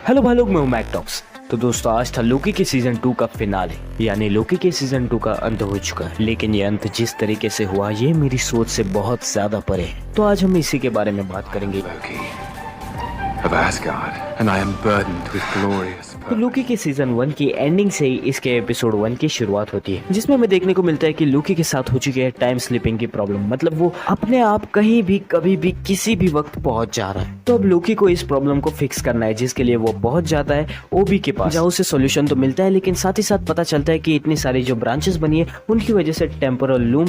Hello भाई लोग, मैं हूं मैकटॉक्स। तो दोस्तों, आज था लोकी के सीजन 2 का फिनाले, यानी लोकी के सीजन 2 का अंत हो चुका है। लेकिन ये अंत जिस तरीके से हुआ, ये मेरी सोच से बहुत ज्यादा परे है। तो आज हम इसी के बारे में बात करेंगे। Loki of Asgard, and I am burdened with glorious तो purpose. लोकी के सीजन 1 की एंडिंग से ही इसके एपिसोड 1 की शुरुआत होती है, जिसमें हमें देखने को मिलता है कि लोकी के साथ हो चुकी है टाइम स्लिपिंग की प्रॉब्लम। मतलब वो अपने आप कहीं भी कभी भी किसी भी वक्त पहुंच जा रहा है। तो अब लोकी को इस प्रॉब्लम को फिक्स करना है, जिसके लिए वो पहुंच जाता है ओबी के पास, जहाँ उसे सॉल्यूशन तो मिलता है, लेकिन साथ ही साथ पता चलता है कि इतनी सारी जो ब्रांचेस बनी है उनकी वजह से टेम्पोरल लूम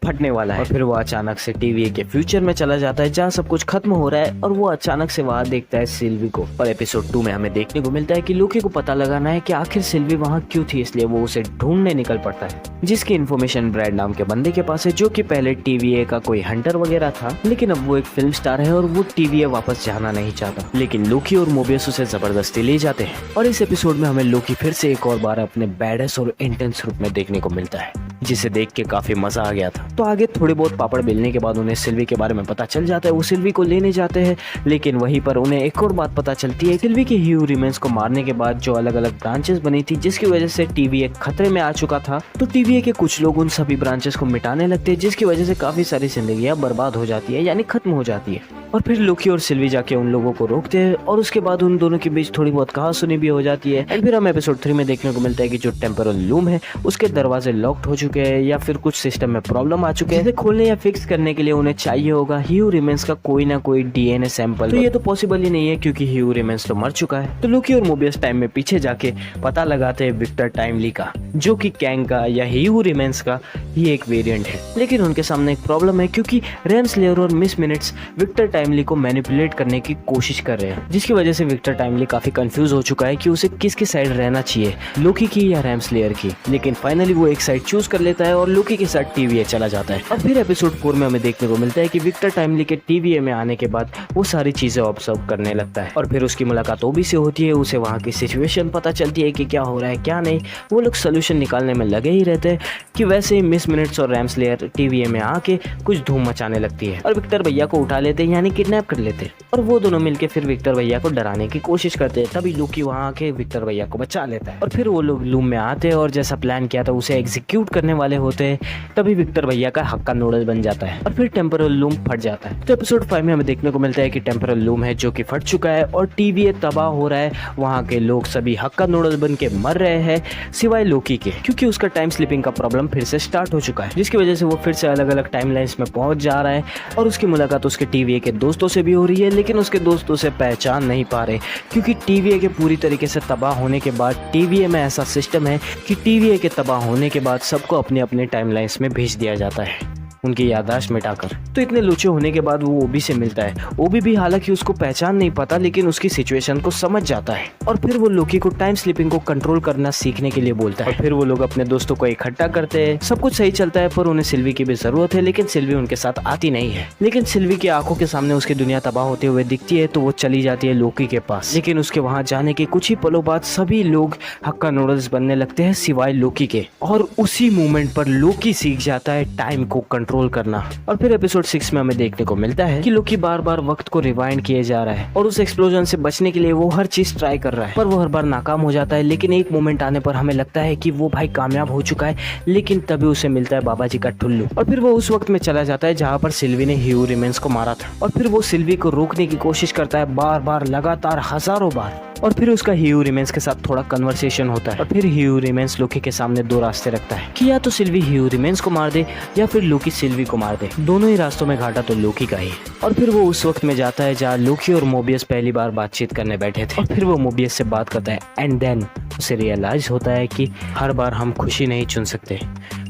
फटने वाला है। और फिर वो अचानक से टीवी के फ्यूचर में चला जाता है, जहाँ सब कुछ खत्म हो रहा है, और वो अचानक से वहाँ देखता है सिल्वी को। और एपिसोड 2 में हमें देखने को मिलता है कि लोकी को पता लगाना है कि आखिर सिल्वी वहाँ क्यों थी, इसलिए वो उसे ढूंढने निकल पड़ता है, जिसकी इन्फॉर्मेशन ब्रैड नाम के बंदे के पास है, जो कि पहले टीवीए का कोई हंटर वगैरह था, लेकिन अब वो एक फिल्म स्टार है और वो टीवीए वापस जाना नहीं चाहता। लेकिन लोकी और मोबियस उसे जबरदस्ती ले जाते हैं। और इस एपिसोड में हमें लोकी फिर से एक और बार अपने बैडस और इंटेंस रूप में देखने को मिलता है, जिसे देख के काफी मजा आ गया था। तो आगे थोड़ी बहुत पापड़ बेलने के बाद उन्हें सिल्वी के बारे में पता चल जाता है। वो सिल्वी को लेने जाते हैं, लेकिन वहीं पर उन्हें एक और बात पता चलती है। सिल्वी के ह्यू रिमेंस को मारने के बाद जो अलग अलग ब्रांचेस बनी थी, जिसकी वजह से टीवीए खतरे में आ चुका था, तो टीवीए के कुछ लोग उन सभी ब्रांचेस को मिटाने लगते हैं, जिसकी वजह से काफी सारी जिंदगियां बर्बाद हो जाती है, यानी खत्म हो जाती है। और फिर लोकी और सिल्वी जाके उन लोगों को रोकते हैं, और उसके बाद उन दोनों के बीच थोड़ी बहुत कहासुनी भी हो जाती है। एंड फिर हम एपिसोड 3 में देखने को मिलता है कि जो टेम्पोरल लूम है उसके दरवाजे लॉक्ड हो चुके हैं, या फिर कुछ सिस्टम में प्रॉब्लम आ चुके हैं, जिसे खोलने या फिक्स करने के लिए उन्हें चाहिए होगा ह्यू रिमेंस का कोई ना कोई डीएनए सैंपल। तो ये तो पॉसिबल ही नहीं है, क्योंकि ह्यू रिमेंस तो मर चुका है। तो लोकी और मोबियस टाइम में पीछे जाके पता लगाते हैं विक्टर टाइमली का, जो कि कैंग का या ह्यू रिमेंस का ही एक वेरिएंट है। लेकिन उनके सामने एक प्रॉब्लम है, क्योंकि रेमस्लेयर और मिस मिनट्स विक्टर टाइमली को मैनिपुलेट करने की कोशिश कर रहे हैं, जिसकी वजह से विक्टर टाइमली काफी कंफ्यूज हो चुका है कि उसे किसकी साइड रहना चाहिए, लोकी की या रेमस्लेयर की। लेकिन फाइनली वो एक साइड चूज कर लेता है और लोकी के साथ टीवीए चला जाता है। और फिर एपिसोड 4 में हमें देखने को मिलता है कि विक्टर टाइमली के टीवीए में आने के बाद वो सारी चीजें ऑब्जर्व करने लगता है, और फिर उसकी मुलाकात ओबी से होती है। उसे वहाँ की सिचुएशन पता चलती है कि क्या हो रहा है क्या नहीं। वो लोग सोल्यूशन निकालने में लगे ही रहते हैं कि वैसे ही मिस मिनट्स और रेमस्लेयर टीवीए में आके कुछ धूम मचाने लगती है, और विक्टर भैया को उठा लेते हैं, यानी किडनैप कर लेते हैं। और वो दोनों मिलके फिर विक्टर भैया को डराने की कोशिश करते हैं। तभी लोकी वहाँ आके विक्टर भैया को बचा लेता है, और फिर वो लोग लूम में आते हैं और जैसा प्लान किया था उसे एग्जीक्यूट करने वाले होते हैं। तभी विक्टर भैया का हक्का नूडल बन जाता है, और फिर टेम्पोरल लूम फट जाता है। तो एपिसोड 5 में हमें देखने को मिलता है कि टेम्पोरल लूम है जो कि फट चुका है, और टीवीए तबाह हो रहा है। वहाँ के लोग सभी हक्का नूडल बन के मर रहे हैं, सिवाय लोकी के, क्योंकि उसका टाइम स्लिपिंग का प्रॉब्लम फिर से स्टार्ट हो चुका है, जिसकी वजह से वो फिर से अलग अलग टाइमलाइंस में पहुंच जा रहा है। और उसकी मुलाकात उसके टीवीए के दोस्तों से भी हो रही है, लेकिन उसके दोस्तों से पहचान नहीं पा रहे, क्योंकि टीवीए के पूरी तरीके से तबाह होने के बाद टीवीए में ऐसा सिस्टम है कि टीवीए के तबाह होने के बाद सबको अपने अपने टाइमलाइंस में भेज दिया जाता है, उनकी याददाश्त मिटाकर। तो इतने लूचे होने के बाद वो ओबी से मिलता है। ओबी भी हालांकि उसको पहचान नहीं पाता, लेकिन उसकी सिचुएशन को समझ जाता है, और फिर वो लोकी को टाइम स्लिपिंग को कंट्रोल करना सीखने के लिए बोलता है। और फिर वो लोग अपने दोस्तों को इकट्ठा करते हैं। सब कुछ सही चलता है, पर उन्हें सिल्वी की भी जरूरत है, लेकिन सिल्वी उनके साथ आती नहीं है। लेकिन सिल्वी की आंखों के सामने उसकी दुनिया तबाह होते हुए दिखती है, तो वो चली जाती है लोकी के पास। लेकिन उसके वहां जाने के कुछ ही पलों बाद सभी लोग हक्का नूडल्स बनने लगते हैं, सिवाय लोकी के। और उसी मोमेंट पर लोकी सीख जाता है टाइम को कंट्रोल करना। और फिर एपिसोड 6 में हमें देखने को मिलता है कि लोकी बार बार वक्त को रिवाइंड किए जा रहा है, और उस एक्सप्लोजन से बचने के लिए वो हर चीज ट्राई कर रहा है, पर वो हर बार नाकाम हो जाता है। लेकिन एक मोमेंट आने पर हमें लगता है कि वो भाई कामयाब हो चुका है, लेकिन तभी उसे मिलता है बाबा जी का ठुल्लू। और फिर वो उस वक्त में चला जाता है जहाँ पर सिल्वी ने ह्यू रिमेंस को मारा था, और फिर वो सिल्वी को रोकने की कोशिश करता है, बार बार लगातार हजारों बार। और फिर उसका ह्यू रिमेंस के साथ थोड़ा कन्वर्सेशन होता है, और फिर ह्यू रिमेंस लोकी के सामने दो रास्ते रखता है कि या तो सिल्वी ह्यू रिमेंस को मार दे, या फिर लोकी सिल्वी को मार दे। दोनों ही रास्तों में घाटा तो लोकी का ही है। और फिर वो उस वक्त में जाता है जहाँ लोकी और मोबियस पहली बार बातचीत करने बैठे थे, और फिर वो मोबियस से बात करता है। एंड देन उसे रियलाइज होता है कि हर बार हम खुशी नहीं चुन सकते,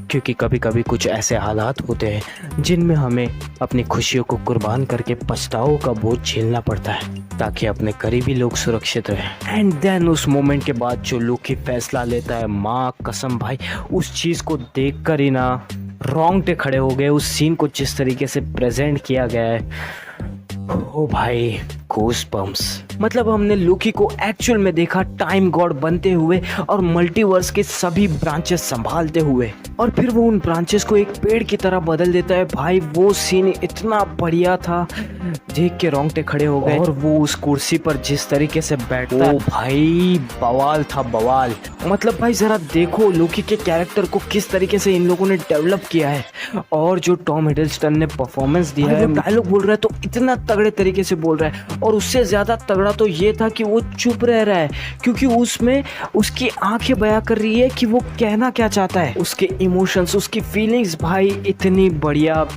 क्योंकि कभी कभी कुछ ऐसे हालात होते हैं जिनमें हमें अपनी खुशियों को कुर्बान करके पछताओं का बोझ झेलना पड़ता है, ताकि अपने करीबी लोग सुरक्षित रहें। एंड देन उस मोमेंट के बाद जो लोकी फैसला लेता है, माँ कसम भाई, उस चीज़ को देख कर ही ना रोंगटे खड़े हो गए। उस सीन को जिस तरीके से प्रेजेंट किया गया है, ओ भाई, गूज़ बम्प्स। मतलब हमने लोकी को एक्चुअल में देखा टाइम गॉड बनते हुए और मल्टीवर्स के सभी ब्रांचेस संभालते हुए, और फिर वो उन ब्रांचेस को एक पेड़ की तरह बदल देता है। भाई वो सीन इतना बढ़िया था, देख के रोंगटे खड़े हो गए। और वो उस कुर्सी पर जिस तरीके से बैठता है, भाई बवाल था बवाल। मतलब भाई जरा देखो लोकी के कैरेक्टर को किस तरीके से इन लोगों ने डेवलप किया है, और जो टॉम हिडलस्टन ने परफॉर्मेंस दिया है, डायलॉग बोल रहा है तो इतना तगड़े तरीके से बोल रहा है। और उससे ज्यादा तगड़ा तो ये था कि वो चुप रह रहा है, क्योंकि उसमें उसकी आंखें बयां कर रही है कि वो कहना क्या चाहता है, उसके इमोशंस, उसकी फीलिंग्स। भाई इतनी बढ़िया,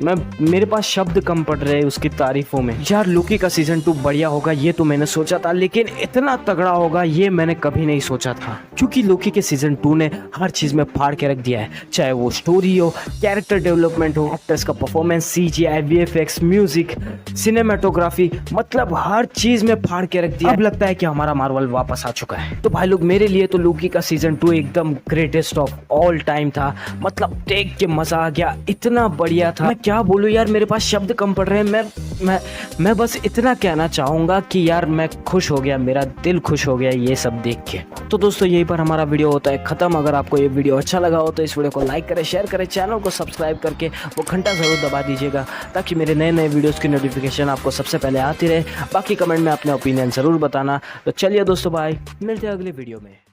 मेरे पास शब्द कम पड़ रहे हैं उसकी तारीफों में। यार लोकी का सीजन 2 बढ़िया होगा ये तो मैंने सोचा था, लेकिन इतना तगड़ा होगा ये मैंने कभी नहीं सोचा था, क्योंकि लोकी के सीजन 2 ने हर चीज में फाड़ के रख दिया है, चाहे वो स्टोरी हो, कैरेक्टर डेवलपमेंट हो, एक्टर्स का performance, CGI, VFX, music, cinematography, मतलब हर चीज में फाड़ के रख दिया। अब लगता है कि हमारा मार्वल वापस आ चुका है। तो भाई लोग मेरे लिए तो लोकी का सीजन 2 एकदम ग्रेटेस्ट ऑफ ऑल टाइम था। मतलब देख के मजा आ गया, इतना बढ़िया था। मैं क्या बोलूं यार, मेरे पास शब्द कम पड़ रहे हैं। मैं बस इतना कहना चाहूंगा कि यार मैं खुश हो गया, मेरा दिल खुश हो गया ये सब देख के। तो दोस्तों यहीं पर हमारा वीडियो होता है खत्म। अगर आपको ये वीडियो अच्छा लगा हो तो इस वीडियो को लाइक करें, शेयर करें, चैनल को सब्सक्राइब करके वो घंटा जरूर दबा दीजिएगा, ताकि मेरे नए नए वीडियोस की नोटिफिकेशन आपको सबसे पहले आती रहे। बाकी कमेंट में अपने ओपिनियन जरूर बताना। तो चलिए दोस्तों, बाय, मिलते हैं अगले वीडियो में।